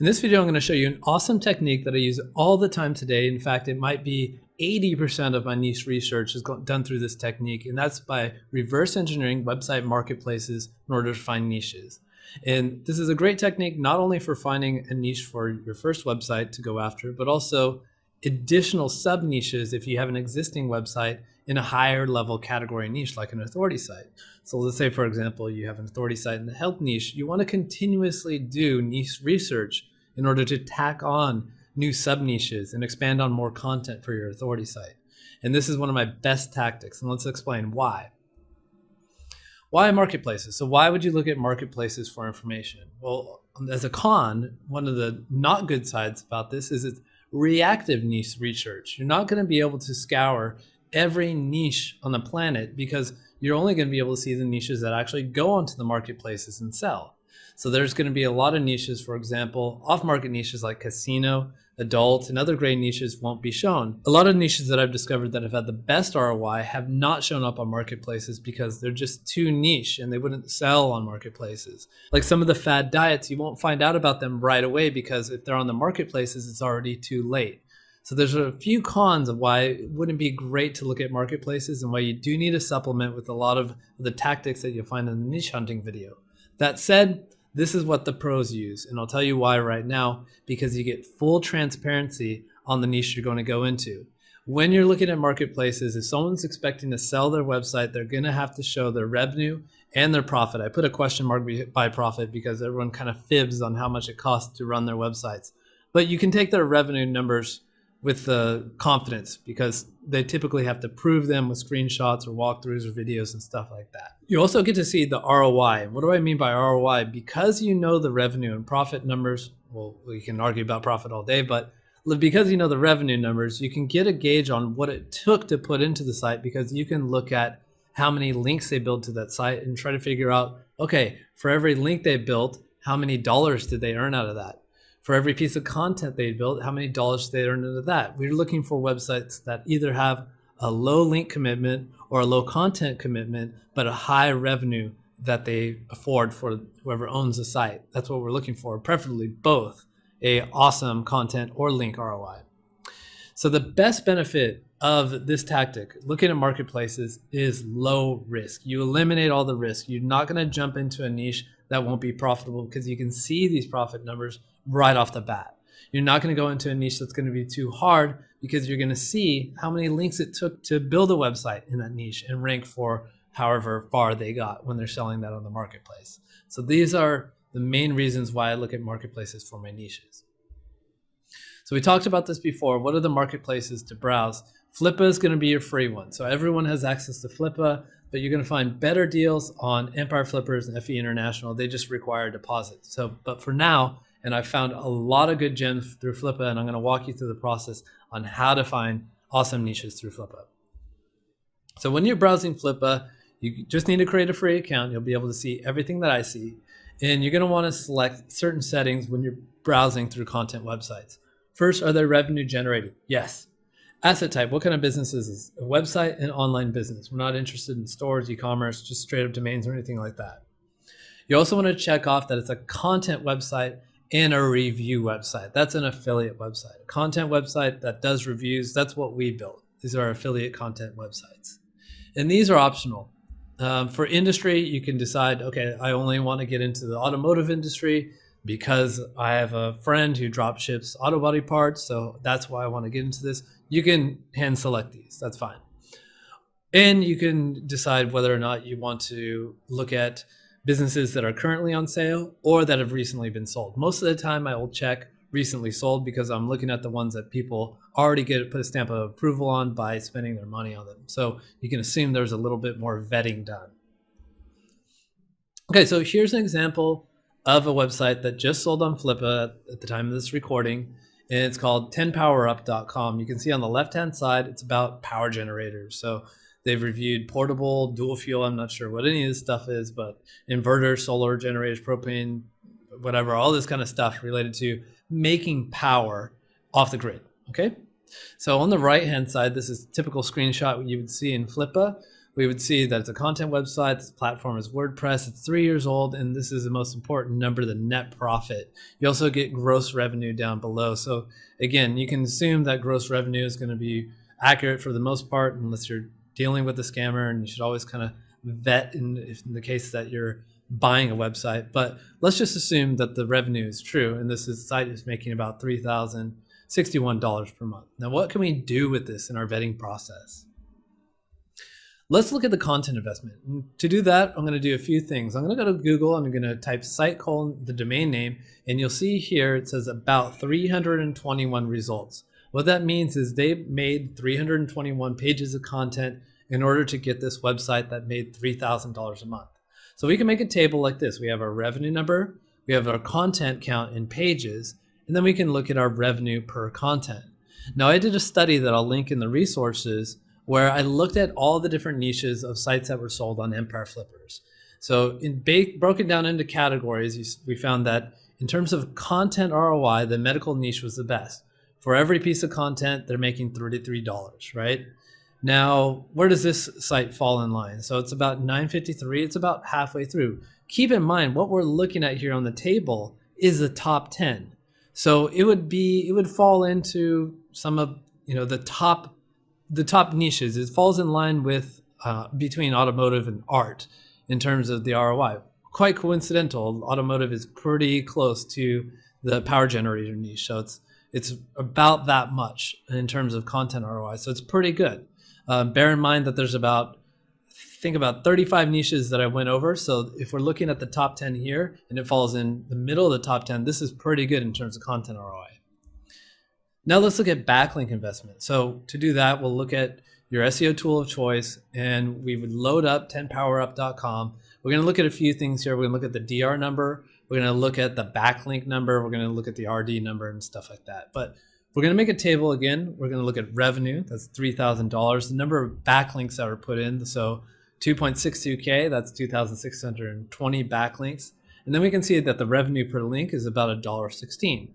In this video, I'm going to show you an awesome technique that I use all the time today. In fact, it might be 80% of my niche research is done through this technique, and that's by reverse engineering website marketplaces in order to find niches. And this is a great technique not only for finding a niche for your first website to go after, but also additional sub niches if you have an existing website in a higher level category niche like an authority site. So let's say, for example, you have an authority site in the health niche. You want to continuously do niche research in order to tack on new sub niches and expand on more content for your authority site. And this is one of my best tactics, and let's explain why. Why marketplaces? So why would you look at marketplaces for information? Well, as a con, one of the not good sides about this is it's reactive niche research. You're not going to be able to scour every niche on the planet because you're only going to be able to see the niches that actually go onto the marketplaces and sell. So there's going to be a lot of niches, for example, off-market niches like casino, adult, and other great niches won't be shown. A lot of niches that I've discovered that have had the best ROI have not shown up on marketplaces because they're just too niche and they wouldn't sell on marketplaces. Like some of the fad diets, you won't find out about them right away because if they're on the marketplaces, it's already too late. So there's a few cons of why it wouldn't be great to look at marketplaces and why you do need a supplement with a lot of the tactics that you'll find in the niche hunting video. That said, this is what the pros use, and I'll tell you why right now, because you get full transparency on the niche you're going to go into. When you're looking at marketplaces, if someone's expecting to sell their website, they're going to have to show their revenue and their profit. I put a question mark by profit because everyone kind of fibs on how much it costs to run their websites. But you can take their revenue numbers with the confidence because they typically have to prove them with screenshots or walkthroughs or videos and stuff like that. You also get to see the ROI. What do I mean by ROI? Because you know the revenue and profit numbers, well, we can argue about profit all day, but because you know the revenue numbers, you can get a gauge on what it took to put into the site because you can look at how many links they built to that site and try to figure out, okay, for every link they built, how many dollars did they earn out of that? For every piece of content they built, how many dollars they earned out of that? We're looking for websites that either have a low link commitment or a low content commitment, but a high revenue that they afford for whoever owns the site. That's what we're looking for, preferably both a awesome content or link ROI. So the best benefit of this tactic, looking at marketplaces, is low risk. You eliminate all the risk. You're not going to jump into a niche that won't be profitable because you can see these profit numbers right off the bat. You're not going to go into a niche that's going to be too hard because you're going to see how many links it took to build a website in that niche and rank for however far they got when they're selling that on the marketplace. So these are the main reasons why I look at marketplaces for my niches. So we talked about this before. What are the marketplaces to browse? Flippa is going to be your free one. So everyone has access to Flippa, but you're going to find better deals on Empire Flippers and FE International. They just require a deposit. So, but for now, and I've found a lot of good gems through Flippa, and I'm going to walk you through the process on how to find awesome niches through Flippa. So when you're browsing Flippa, you just need to create a free account. You'll be able to see everything that I see. And you're going to want to select certain settings when you're browsing through content websites. First, are they revenue generating? Yes. Asset type, what kind of business is this? A website and online business. We're not interested in stores, e-commerce, just straight up domains or anything like that. You also want to check off that it's a content website and a review website. That's an affiliate website. A content website that does reviews, that's what we build. These are affiliate content websites. And these are optional. For industry, you can decide, okay, I only want to get into the automotive industry because I have a friend who drop ships auto body parts, so that's why I want to get into this. You can hand select these, that's fine. And you can decide whether or not you want to look at businesses that are currently on sale or that have recently been sold. Most of the time I will check recently sold because I'm looking at the ones that people already put a stamp of approval on by spending their money on them. So you can assume there's a little bit more vetting done. Okay, so here's an example of a website that just sold on Flippa at the time of this recording, and it's called 10powerup.com. You can see on the left-hand side, it's about power generators. So they've reviewed portable, dual fuel, I'm not sure what any of this stuff is, but inverters, solar generators, propane, whatever, all this kind of stuff related to making power off the grid, okay? So on the right-hand side, this is a typical screenshot you would see in Flippa, we would see that it's a content website. This platform is WordPress. It's 3 years old, and this is the most important number, the net profit. You also get gross revenue down below. So again, you can assume that gross revenue is going to be accurate for the most part, unless you're dealing with a scammer, and you should always kind of vet in the case that you're buying a website. But let's just assume that the revenue is true, and this site is making about $3,061 per month. Now, what can we do with this in our vetting process? Let's look at the content investment. And to do that, I'm going to do a few things. I'm going to go to Google. I'm going to type site : the domain name, and you'll see here it says about 321 results. What that means is they made 321 pages of content in order to get this website that made $3,000 a month. So we can make a table like this. We have our revenue number, we have our content count in pages, and then we can look at our revenue per content. Now, I did a study that I'll link in the resources where I looked at all the different niches of sites that were sold on Empire Flippers. So broken down into categories, we found that in terms of content ROI, the medical niche was the best. For every piece of content, they're making $33, right? Now, where does this site fall in line? So it's about 953. It's about halfway through. Keep in mind, what we're looking at here on the table is the top 10. So it would fall into some of the top niches. It falls in line with between automotive and art in terms of the ROI. Quite coincidental. Automotive is pretty close to the power generator niche, so it's about that much in terms of content ROI. So it's pretty good. Bear in mind that there's about 35 niches that I went over. So if we're looking at the top 10 here and it falls in the middle of the top 10, this is pretty good in terms of content ROI. Now let's look at backlink investment. So to do that, we'll look at your SEO tool of choice, and we would load up 10powerup.com. We're going to look at a few things here. We're going to look at the DR number. We're going to look at the backlink number. We're going to look at the RD number and stuff like that. But we're going to make a table again. We're going to look at revenue. That's $3,000. The number of backlinks that were put in. So 2.62K, that's 2,620 backlinks. And then we can see that the revenue per link is about $1.16.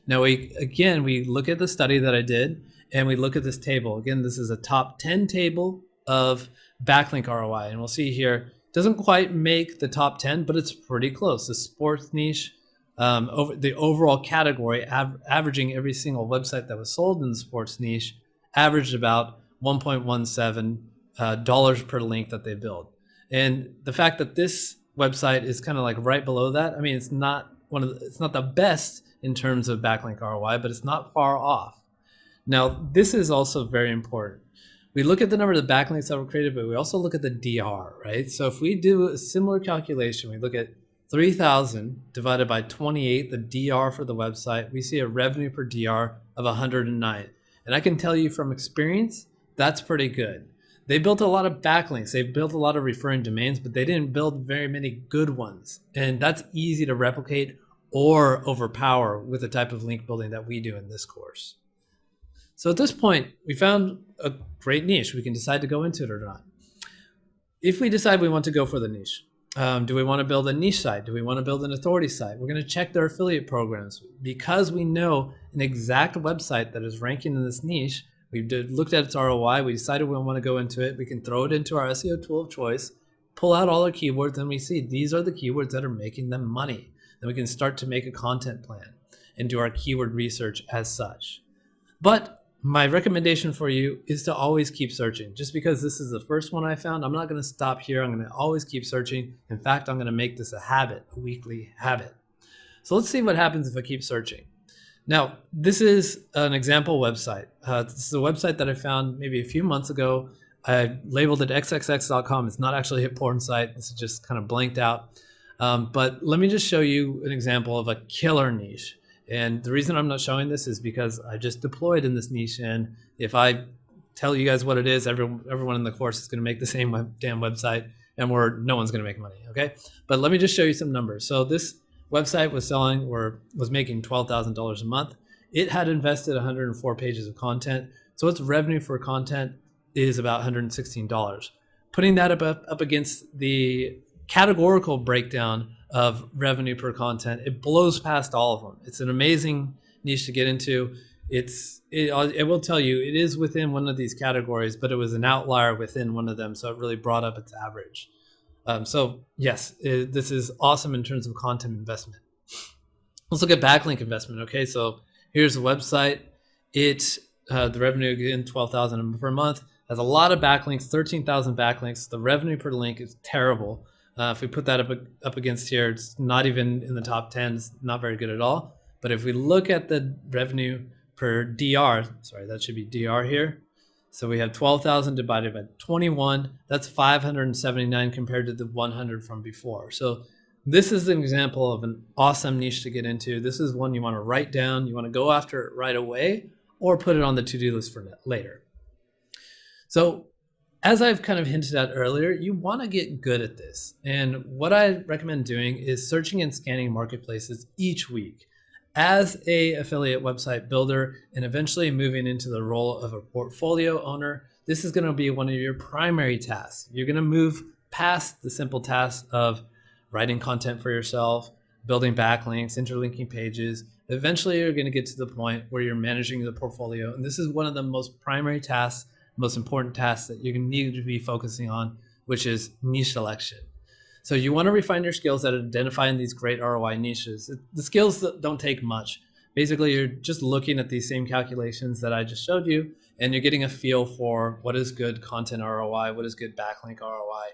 Now, we look at the study that I did, and we look at this table. Again, this is a top 10 table of backlink ROI. And we'll see here, it doesn't quite make the top 10, but it's pretty close. The sports niche, over the overall category, averaging every single website that was sold in the sports niche, averaged about $1.17 dollars per link that they build. And the fact that this website is kind of like right below that, I mean, it's not the best in terms of backlink ROI, but it's not far off. Now, this is also very important. We look at the number of the backlinks that were created, but we also look at the DR, right? So if we do a similar calculation, we look at 3,000 divided by 28, the DR for the website, we see a revenue per DR of 109. And I can tell you from experience, that's pretty good. They built a lot of backlinks. They built a lot of referring domains, but they didn't build very many good ones. And that's easy to replicate or overpower with the type of link building that we do in this course. So at this point, we found a great niche. We can decide to go into it or not. If we decide we want to go for the niche, do we want to build a niche site? Do we want to build an authority site? We're going to check their affiliate programs. Because we know an exact website that is ranking in this niche, we looked at its ROI, we decided we want to go into it, we can throw it into our SEO tool of choice, pull out all our keywords, and we see these are the keywords that are making them money. Then we can start to make a content plan and do our keyword research as such. But my recommendation for you is to always keep searching. Just because this is the first one I found, I'm not going to stop here. I'm going to always keep searching. In fact, I'm going to make this a habit, a weekly habit. So let's see what happens if I keep searching. Now, this is an example website. This is a website that I found maybe a few months ago. I labeled it xxx.com. It's not actually a porn site. This is just kind of blanked out. But let me just show you an example of a killer niche. And the reason I'm not showing this is because I just deployed in this niche. And if I tell you guys what it is, everyone in the course is going to make the same damn website, and no one's going to make money. Okay. But let me just show you some numbers. So this website was making $12,000 a month. It had invested 104 pages of content. So its revenue for content is about $116. Putting that up against the categorical breakdown of revenue per content, it blows past all of them. It's an amazing niche to get into. it will tell you it is within one of these categories, but it was an outlier within one of them, so it really brought up its average. So yes, this is awesome in terms of content investment. Let's look at backlink investment. Okay, so here's the website. The revenue again, 12,000 per month, has a lot of backlinks, 13,000 backlinks. The revenue per link is terrible. If we put that up against here, it's not even in the top 10. It's not very good at all. But if we look at the revenue per DR, sorry, that should be DR here. So we have 12,000 divided by 21. That's 579 compared to the 100 from before. So this is an example of an awesome niche to get into. This is one you want to write down. You want to go after it right away or put it on the to-do list for later. So as I've kind of hinted at earlier, you want to get good at this. And what I recommend doing is searching and scanning marketplaces each week as a affiliate website builder, and eventually moving into the role of a portfolio owner. This is going to be one of your primary tasks. You're going to move past the simple tasks of writing content for yourself, building backlinks, interlinking pages. Eventually, you're going to get to the point where you're managing the portfolio. And this is one of the most primary tasks, most important tasks that you're going to need to be focusing on, which is niche selection. So you want to refine your skills at identifying these great ROI niches. The skills don't take much. Basically, you're just looking at these same calculations that I just showed you, and you're getting a feel for what is good content ROI, what is good backlink ROI.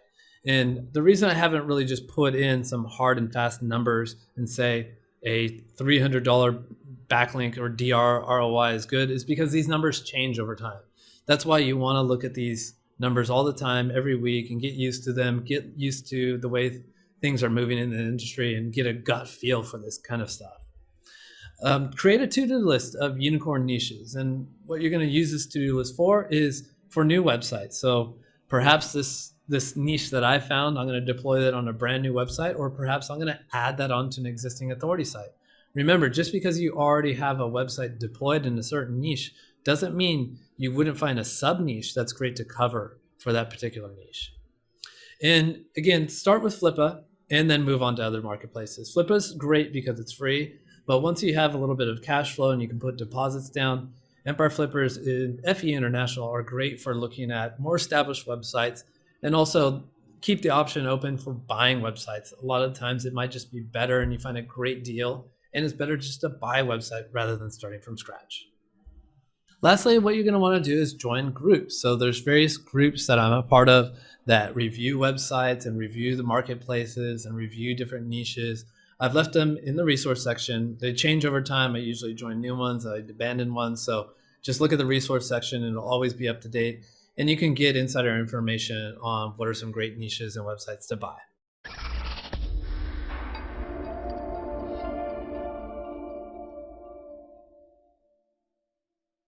And the reason I haven't really just put in some hard and fast numbers and say a $300 backlink or DR ROI is good is because these numbers change over time. That's why you want to look at these numbers all the time, every week, and get used to them, get used to the way things are moving in the industry, and get a gut feel for this kind of stuff. Create a to-do list of unicorn niches. And what you're going to use this to-do list for is for new websites. So perhaps this niche that I found, I'm going to deploy that on a brand new website, or perhaps I'm going to add that onto an existing authority site. Remember, just because you already have a website deployed in a certain niche doesn't mean you wouldn't find a sub niche that's great to cover for that particular niche. And again, start with Flippa and then move on to other marketplaces. Flippa's great because it's free, but once you have a little bit of cash flow and you can put deposits down, Empire Flippers in FE International are great for looking at more established websites, and also keep the option open for buying websites. A lot of times it might just be better and you find a great deal, and it's better just to buy a website rather than starting from scratch. Lastly, what you're going to want to do is join groups. So there's various groups that I'm a part of that review websites and review the marketplaces and review different niches. I've left them in the resource section. They change over time. I usually join new ones. I abandon ones. So just look at the resource section and it'll always be up to date. And you can get insider information on what are some great niches and websites to buy.